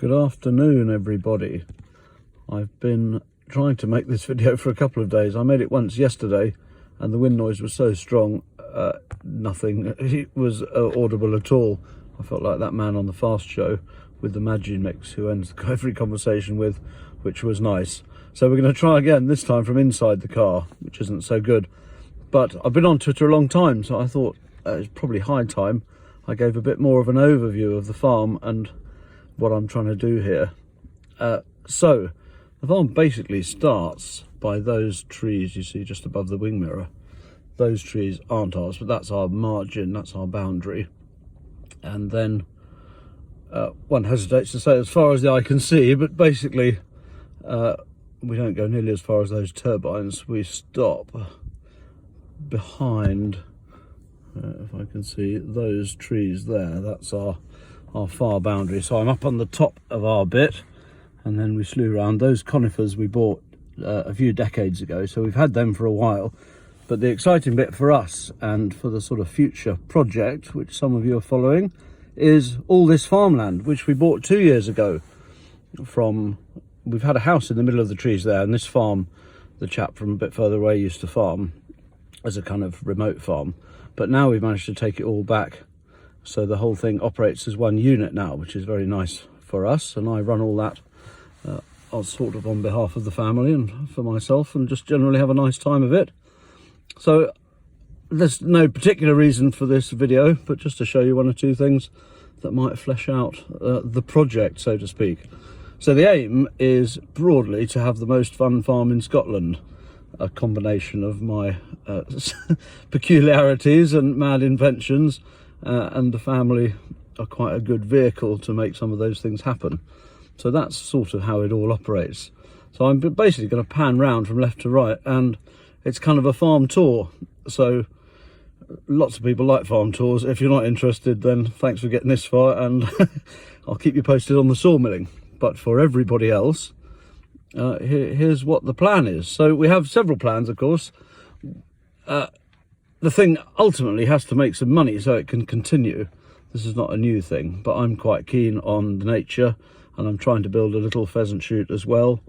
Good afternoon, everybody. I've been trying to make this video for a couple of days. I made it once yesterday and the wind noise was so strong, nothing was audible at all. I felt like that man on the Fast Show with the Magimix who ends every conversation with, which was nice. So we're going to try again, this time from inside the car, which isn't so good. But I've been on Twitter a long time, so I thought it's probably high time I gave a bit more of an overview of the farm and what I'm trying to do here. So the farm basically starts by those trees you see just above the wing mirror. Those trees aren't ours, but that's our margin, that's our boundary. And then one hesitates to say as far as the eye can see, but basically we don't go nearly as far as those turbines. We stop behind, if I can see, those trees there. That's our far boundary. So I'm up on the top of our bit, and then we slew around. Those conifers we bought a few decades ago, so we've had them for a while. But the exciting bit for us and for the sort of future project, which some of you are following, is all this farmland, which we bought 2 years ago from, we've had a house in the middle of the trees there, and this farm, the chap from a bit further away used to farm as a kind of remote farm. But now we've managed to take it all back. So the whole thing operates as one unit now, which is very nice for us. And I run all that sort of on behalf of the family and for myself, and just generally have a nice time of it. So there's no particular reason for this video, but just to show you one or two things that might flesh out the project, so to speak. So the aim is broadly to have the most fun farm in Scotland. A combination of my peculiarities and mad inventions, and the family are quite a good vehicle to make some of those things happen. So that's sort of how it all operates. So I'm basically going to pan round from left to right, and it's kind of a farm tour. So lots of people like farm tours. If you're not interested, then thanks for getting this far, and I'll keep you posted on the sawmilling. But for everybody else, here's what the plan is. So we have several plans, of course. The thing ultimately has to make some money so it can continue. This is not a new thing, but I'm quite keen on the nature, and I'm trying to build a little pheasant shoot as well.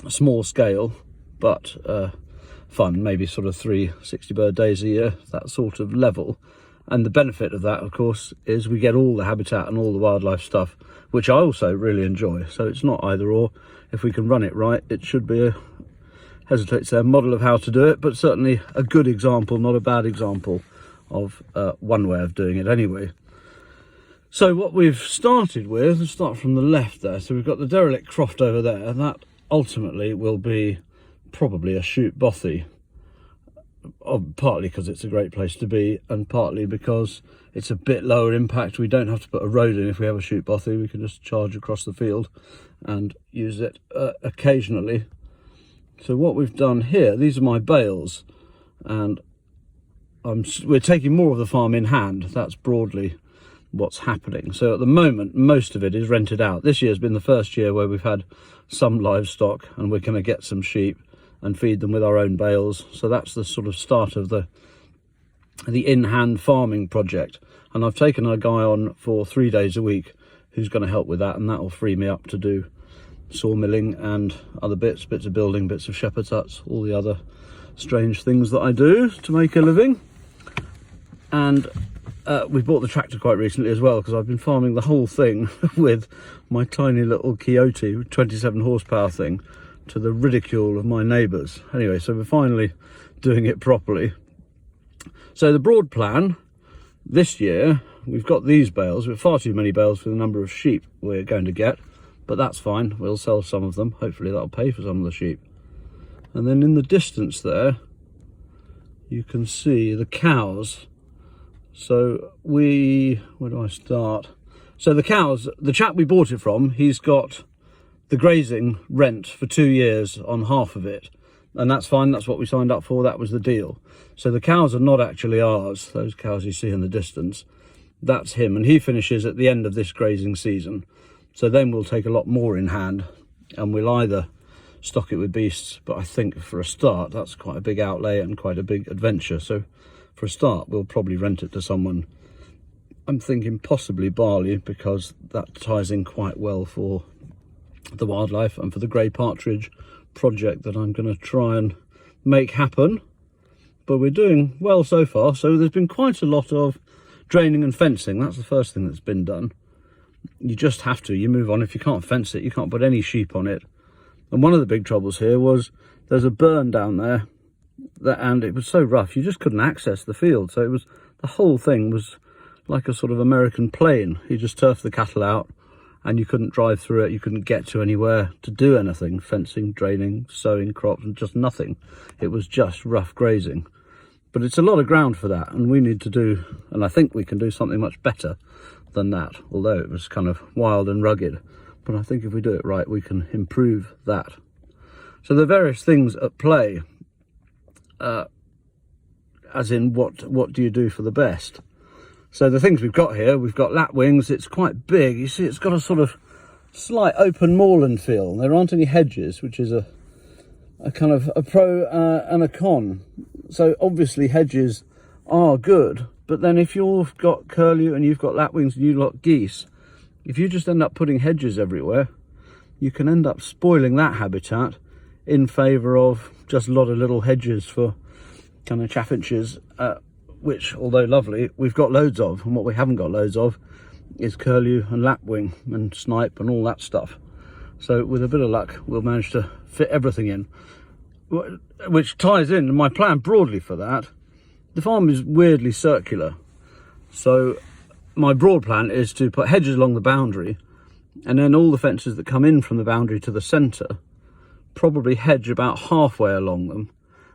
Small scale, but fun, maybe sort of 3 60 bird days a year, that sort of level. And the benefit of that, of course, is we get all the habitat and all the wildlife stuff, which I also really enjoy. So it's not either or. If we can run it right, it should be a, hesitate to say, a model of how to do it, but certainly a good example, not a bad example of one way of doing it anyway. So what we've started with, let's start from the left there. So we've got the derelict croft over there, and that ultimately will be probably a shoot bothy. Partly because it's a great place to be, and partly because it's a bit lower impact. We don't have to put a road in if we have a shoot bothy. We can just charge across the field and use it occasionally. So what we've done here, these are my bales, and we're taking more of the farm in hand. That's broadly what's happening. So at the moment, most of it is rented out. This year's been the first year where we've had some livestock, and we're going to get some sheep and feed them with our own bales. So that's the sort of start of the in-hand farming project. And I've taken a guy on for 3 days a week who's going to help with that, and that will free me up to do sawmilling and other bits of building, bits of shepherd's huts, all the other strange things that I do to make a living. And we bought the tractor quite recently as well, because I've been farming the whole thing with my tiny little Kioti 27 horsepower thing, to the ridicule of my neighbours. Anyway, so we're finally doing it properly. So the broad plan this year, we've got these bales. We have far too many bales for the number of sheep we're going to get, but that's fine. We'll sell some of them. Hopefully that'll pay for some of the sheep. And then in the distance there, you can see the cows. So where do I start? So the cows, the chap we bought it from, he's got the grazing rent for 2 years on half of it, and that's fine. That's what we signed up for. That was the deal. So the cows are not actually ours. Those cows you see in the distance, that's him, and he finishes at the end of this grazing season. So then we'll take a lot more in hand, and we'll either stock it with beasts, but I think for a start that's quite a big outlay and quite a big adventure. So for a start we'll probably rent it to someone I'm thinking possibly barley, because that ties in quite well for the wildlife and for the grey partridge project that I'm going to try and make happen. But we're doing well so far. So there's been quite a lot of draining and fencing. That's the first thing that's been done. You just have to, you move on. If you can't fence it, you can't put any sheep on it. And one of the big troubles here was there's a burn down there, and it was so rough you just couldn't access the field. So it was, the whole thing was like a sort of American plain. You just turfed the cattle out and you couldn't drive through it. You couldn't get to anywhere to do anything, fencing, draining, sowing crops, and just nothing. It was just rough grazing. But it's a lot of ground for that, and we need to do, and I think we can do something much better than that, although it was kind of wild and rugged. But I think if we do it right, we can improve that. So the various things at play, as in what do you do for the best? So the things we've got here, we've got lapwings. It's quite big. You see, it's got a sort of slight open moorland feel. There aren't any hedges, which is a kind of a pro and a con. So obviously hedges are good, but then if you've got curlew and you've got lapwings and you've got geese, if you just end up putting hedges everywhere, you can end up spoiling that habitat in favour of just a lot of little hedges for kind of chaffinches, which, although lovely, we've got loads of. And what we haven't got loads of is curlew and lapwing and snipe and all that stuff. So with a bit of luck, we'll manage to fit everything in, which ties in my plan broadly for that. The farm is weirdly circular, so my broad plan is to put hedges along the boundary, and then all the fences that come in from the boundary to the centre, probably hedge about halfway along them,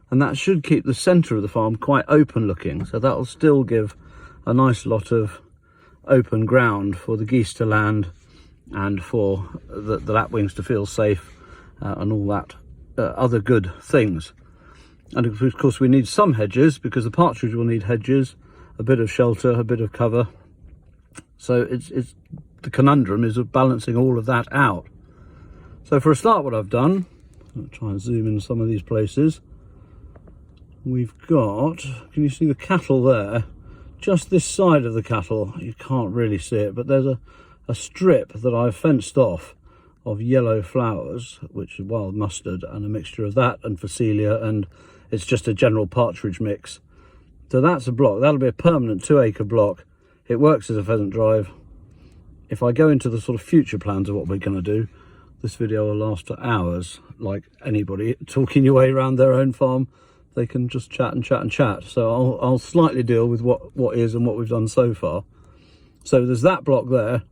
and that should keep the centre of the farm quite open looking. So that'll still give a nice lot of open ground for the geese to land and for the lapwings to feel safe, and all that other good things. And of course we need some hedges, because the partridge will need hedges, a bit of shelter, a bit of cover. So it's the conundrum is of balancing all of that out. So for a start, what I've done, I'll try and zoom in some of these places. We've got, can you see the cattle there? Just this side of the cattle, you can't really see it, but there's a strip that I've fenced off of yellow flowers, which is wild mustard and a mixture of that and Phacelia, and it's just a general partridge mix. So that's a block. That'll be a permanent 2-acre block. It works as a pheasant drive. If I go into the sort of future plans of what we're going to do, this video will last for hours. Like anybody talking your way around their own farm, they can just chat and chat and chat. So I'll slightly deal with what is and what we've done so far. So there's that block there.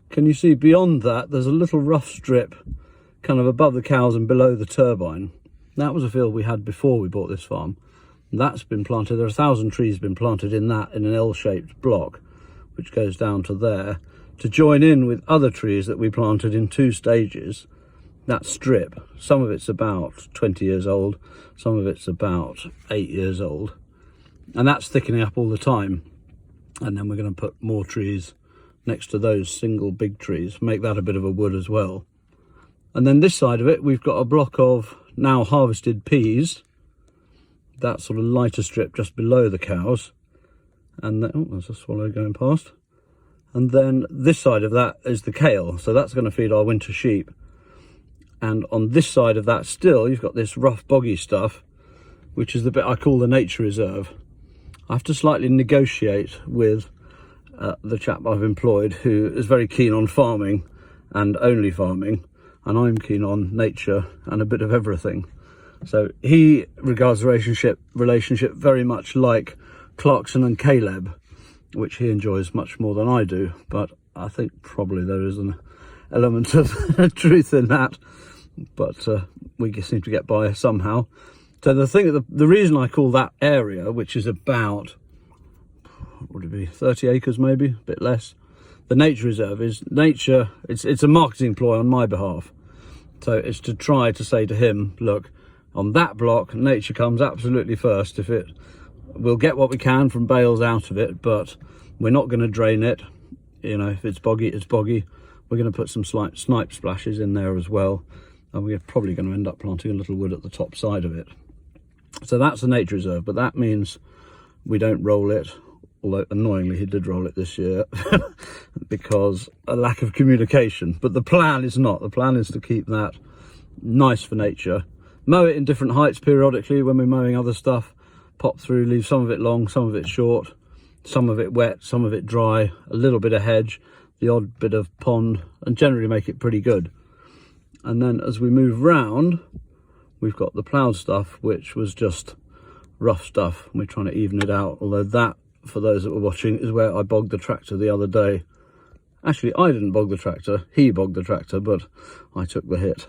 Can you see beyond that, there's a little rough strip kind of above the cows and below the turbine. That was a field we had before we bought this farm. That's been planted. There are 1,000 trees been planted in that, in an L-shaped block, which goes down to there, to join in with other trees that we planted in 2 stages. That strip, some of it's about 20 years old, some of it's about 8 years old, and that's thickening up all the time. And then we're going to put more trees next to those single big trees, make that a bit of a wood as well. And then this side of it, we've got a block of now harvested peas, that sort of lighter strip just below the cows. And then, oh, there's a swallow going past. And then this side of that is the kale, so that's going to feed our winter sheep. And on this side of that still, you've got this rough boggy stuff, which is the bit I call the nature reserve. I have to slightly negotiate with the chap I've employed, who is very keen on farming and only farming, and I'm keen on nature and a bit of everything. So he regards the relationship very much like Clarkson and Caleb, which he enjoys much more than I do, but I think probably there is an element of truth in that, but we seem to get by somehow. So the reason I call that area, which is about, what would it be, 30 acres maybe, a bit less, the nature reserve, is nature. It's a marketing ploy on my behalf. So it's to try to say to him, look, on that block, nature comes absolutely first. We'll get what we can from bales out of it, but we're not going to drain it. You know, if it's boggy, it's boggy. We're going to put some slight snipe splashes in there as well, and we're probably going to end up planting a little wood at the top side of it. So that's the nature reserve, but that means we don't roll it although annoyingly he did roll it this year because a lack of communication. But the plan is not. The plan is to keep that nice for nature. Mow it in different heights periodically when we're mowing other stuff. Pop through, leave some of it long, some of it short, some of it wet, some of it dry, a little bit of hedge, the odd bit of pond, and generally make it pretty good. And then as we move round, we've got the ploughed stuff, which was just rough stuff, and we're trying to even it out. Although that, for those that were watching, is where I bogged the tractor the other day. Actually, I didn't bog the tractor, he bogged the tractor, but I took the hit.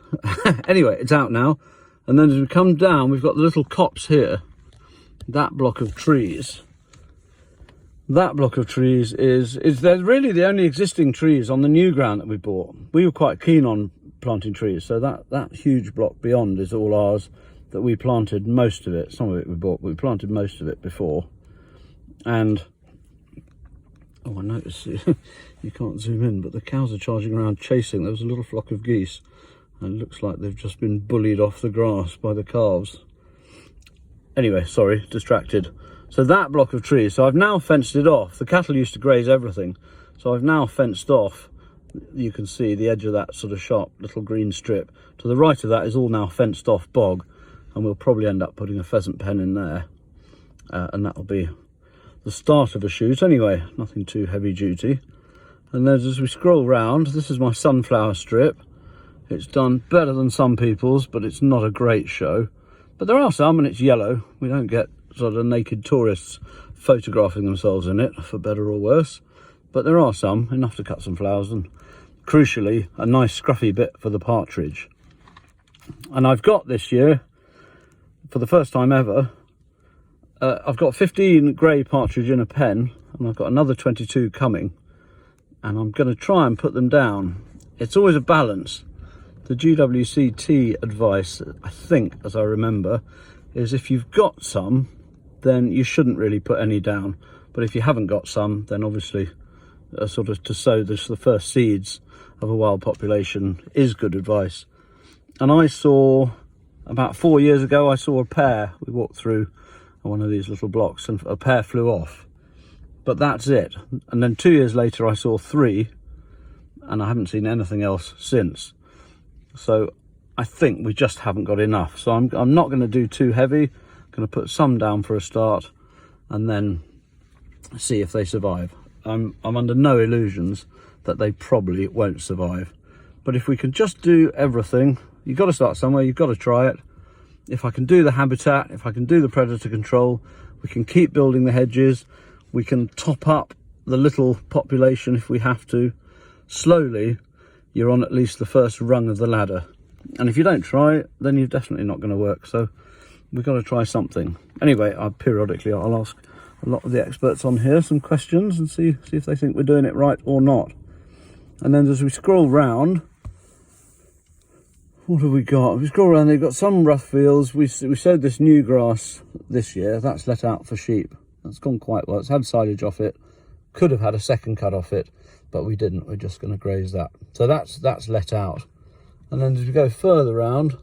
Anyway, it's out now. And then as we come down, we've got the little copse here. That block of trees. That block of trees is they're really the only existing trees on the new ground that we bought. We were quite keen on planting trees, so that huge block beyond is all ours, that we planted most of it. Some of it we bought, but we planted most of it before. And oh, I noticed you can't zoom in, but the cows are charging around chasing. There was a little flock of geese, and it looks like they've just been bullied off the grass by the calves. Anyway, sorry, distracted. So that block of trees, so I've now fenced it off. The cattle used to graze everything, so I've now fenced off. You can see the edge of that sort of sharp little green strip. To the right of that is all now fenced off bog, and we'll probably end up putting a pheasant pen in there, and that'll be the start of a shoot anyway, nothing too heavy duty. And then as we scroll round, this is my sunflower strip. It's done better than some people's, but it's not a great show. But there are some, and it's yellow. We don't get sort of naked tourists photographing themselves in it, for better or worse. But there are some, enough to cut some flowers, and crucially, a nice scruffy bit for the partridge. And I've got this year, for the first time ever, I've got 15 grey partridge in a pen, and I've got another 22 coming. And I'm going to try and put them down. It's always a balance. The GWCT advice, I think, as I remember, is if you've got some, then you shouldn't really put any down. But if you haven't got some, then obviously sort of to sow the first seeds of a wild population is good advice. And I saw, about 4 years ago, I saw a pair. We walked through one of these little blocks and a pair flew off. But that's it. And then 2 years later, I saw 3, and I haven't seen anything else since. So I think we just haven't got enough. So I'm not going to do too heavy. I'm going to put some down for a start and then see if they survive. I'm under no illusions that they probably won't survive. But if we can just do everything, you've got to start somewhere, you've got to try it. If I can do the habitat, if I can do the predator control, we can keep building the hedges, we can top up the little population if we have to. Slowly, you're on at least the first rung of the ladder. And if you don't try it, then you're definitely not going to work. So we've got to try something. Anyway, periodically I'll ask a lot of the experts on here some questions and see if they think we're doing it right or not. And then as we scroll round, what have we got? We scroll around, they've got some rough fields. We sowed this new grass this year. That's let out for sheep. That's gone quite well. It's had silage off it. Could have had a second cut off it, but we didn't. We're just going to graze that. So that's let out. And then as we go further round,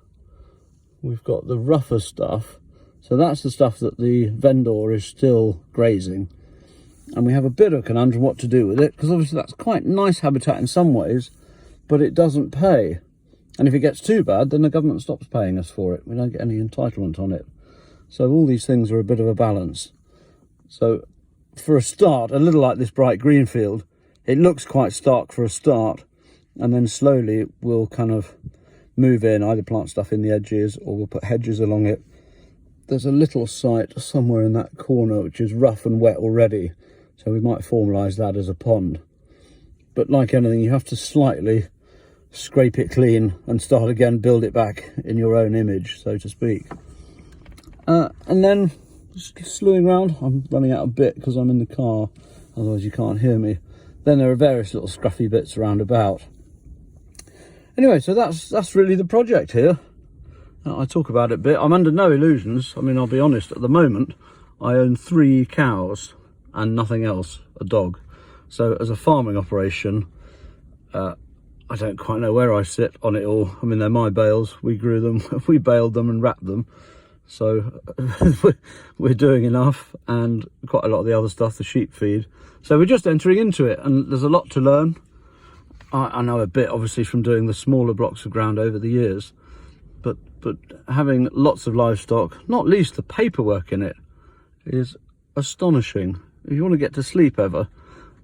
we've got the rougher stuff. So that's the stuff that the vendor is still grazing. And we have a bit of a conundrum what to do with it, because obviously that's quite nice habitat in some ways, but it doesn't pay. And if it gets too bad, then the government stops paying us for it. We don't get any entitlement on it. So all these things are a bit of a balance. So for a start, a little like this bright green field, it looks quite stark for a start, and then slowly we'll kind of move in, either plant stuff in the edges or we'll put hedges along it. There's a little site somewhere in that corner which is rough and wet already, so we might formalise that as a pond. But like anything, you have to slightly scrape it clean and start again, build it back in your own image, so to speak. And then just slewing around, I'm running out a bit because I'm in the car, otherwise you can't hear me. Then there are various little scruffy bits around about. Anyway, so that's really the project here. I talk about it a bit. I'm under no illusions. I mean, I'll be honest, at the moment I own 3 cows and nothing else, a dog. So as a farming operation, I don't quite know where I sit on it all. I mean, they're my bales. We grew them, we baled them and wrapped them. So we're doing enough, and quite a lot of the other stuff, the sheep feed. So we're just entering into it, and there's a lot to learn. I know a bit, obviously, from doing the smaller blocks of ground over the years, but having lots of livestock, not least the paperwork in it, is astonishing. If you want to get to sleep ever,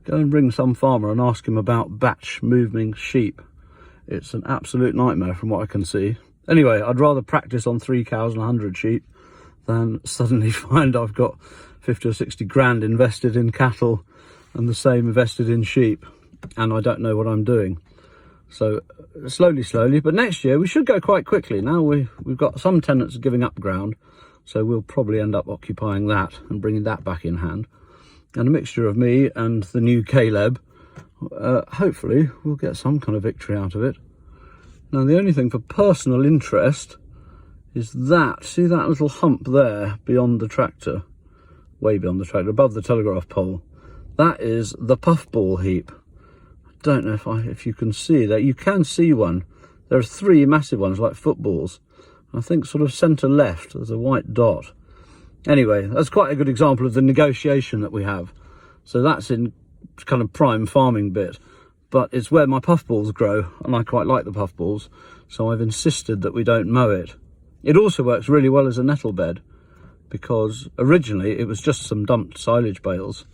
go and bring some farmer and ask him about batch moving sheep. It's an absolute nightmare from what I can see. Anyway, I'd rather practice on 3 cows and 100 sheep than suddenly find I've got 50 or 60 grand invested in cattle and the same invested in sheep, and I don't know what I'm doing. So slowly, but next year we should go quite quickly. Now we've got some tenants giving up ground, so we'll probably end up occupying that and bringing that back in hand. And a mixture of me and the new Caleb, hopefully we'll get some kind of victory out of it. Now the only thing for personal interest is that, see that little hump there beyond the tractor, way beyond the tractor, above the telegraph pole? That is the puffball heap. I don't know if you can see that. You can see one. There are 3 massive ones like footballs. I think sort of centre left there's a white dot. Anyway, that's quite a good example of the negotiation that we have. So that's in kind of prime farming bit, but it's where my puffballs grow, and I quite like the puffballs, so I've insisted that we don't mow it. It also works really well as a nettle bed, because originally it was just some dumped silage bales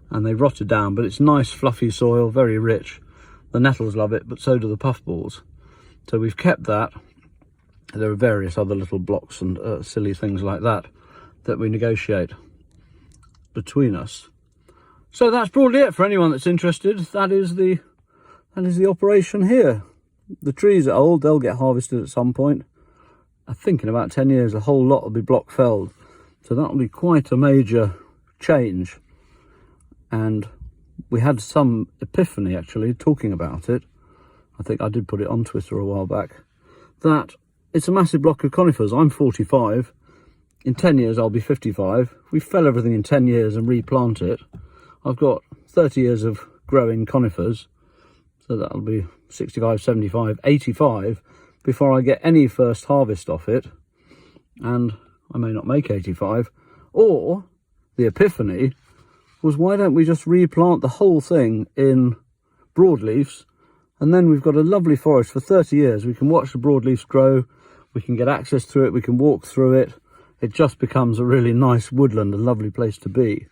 and they rotted down, but it's nice fluffy soil, very rich. The nettles love it, but so do the puffballs. So we've kept that. There are various other little blocks and silly things like that we negotiate between us. So that's broadly it for anyone that's interested. That is the operation here. The trees are old, they'll get harvested at some point. I think in about 10 years, a whole lot will be block felled. So that'll be quite a major change. And we had some epiphany actually talking about it. I think I did put it on Twitter a while back. That it's a massive block of conifers. I'm 45. In 10 years, I'll be 55. If we fell everything in 10 years and replant it, I've got 30 years of growing conifers. So that'll be 65, 75, 85 before I get any first harvest off it. And I may not make 85. Or the epiphany was, why don't we just replant the whole thing in broadleafs, and then we've got a lovely forest for 30 years. We can watch the broadleafs grow, we can get access to it, we can walk through it. It just becomes a really nice woodland, a lovely place to be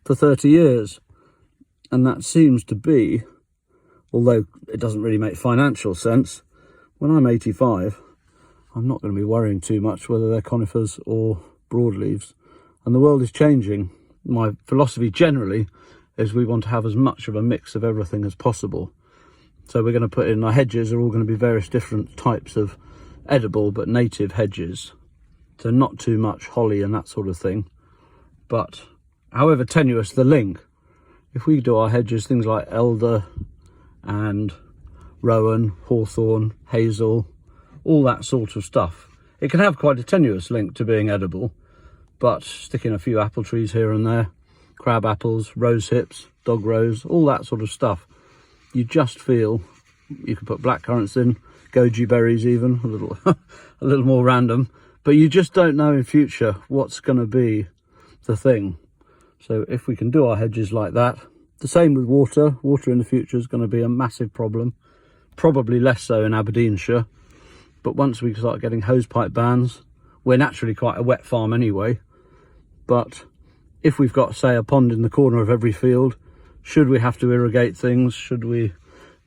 for 30 years. And that seems to be, although it doesn't really make financial sense, when I'm 85, I'm not going to be worrying too much whether they're conifers or broadleaves. And the world is changing. My philosophy generally is we want to have as much of a mix of everything as possible. So we're going to put in our hedges are all going to be various different types of edible but native hedges. So not too much holly and that sort of thing. But however tenuous the link, if we do our hedges, things like elder and rowan, hawthorn, hazel, all that sort of stuff, it can have quite a tenuous link to being edible. But sticking a few apple trees here and there, crab apples, rose hips, dog rose, all that sort of stuff, you just feel, you could put blackcurrants in, goji berries even, a little more random, but you just don't know in future what's going to be the thing. So if we can do our hedges like that, the same with water in the future is going to be a massive problem, probably less so in Aberdeenshire, but once we start getting hosepipe bans, we're naturally quite a wet farm anyway. But if we've got, say, a pond in the corner of every field, should we have to irrigate things? Should we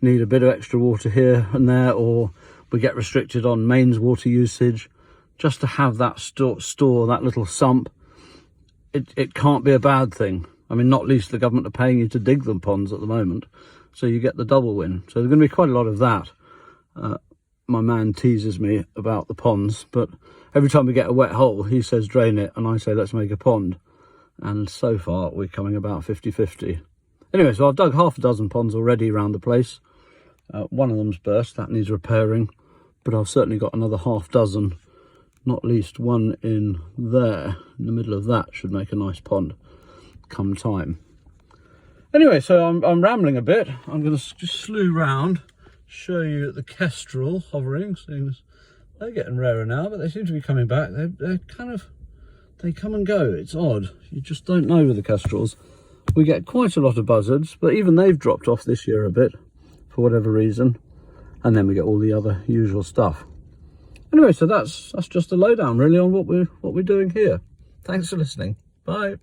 need a bit of extra water here and there, or we get restricted on mains water usage? Just to have that store, that little sump, it can't be a bad thing. I mean, not least the government are paying you to dig them ponds at the moment, so you get the double win. So there's going to be quite a lot of that. My man teases me about the ponds, but every time we get a wet hole, he says drain it, and I say let's make a pond. And so far, we're coming about 50-50. Anyway, so I've dug half a dozen ponds already around the place. One of them's burst, that needs repairing, but I've certainly got another half dozen, not least one in there, in the middle of that, should make a nice pond come time. Anyway, so I'm rambling a bit. I'm going to just slew round, show you the kestrel hovering, seeing as They're getting rarer now, but they seem to be coming back. They're kind of, they come and go. It's odd. You just don't know with the kestrels. We get quite a lot of buzzards, but even they've dropped off this year a bit for whatever reason. And then we get all the other usual stuff. Anyway, so that's just a lowdown really on what we're doing here. Thanks for listening. Bye.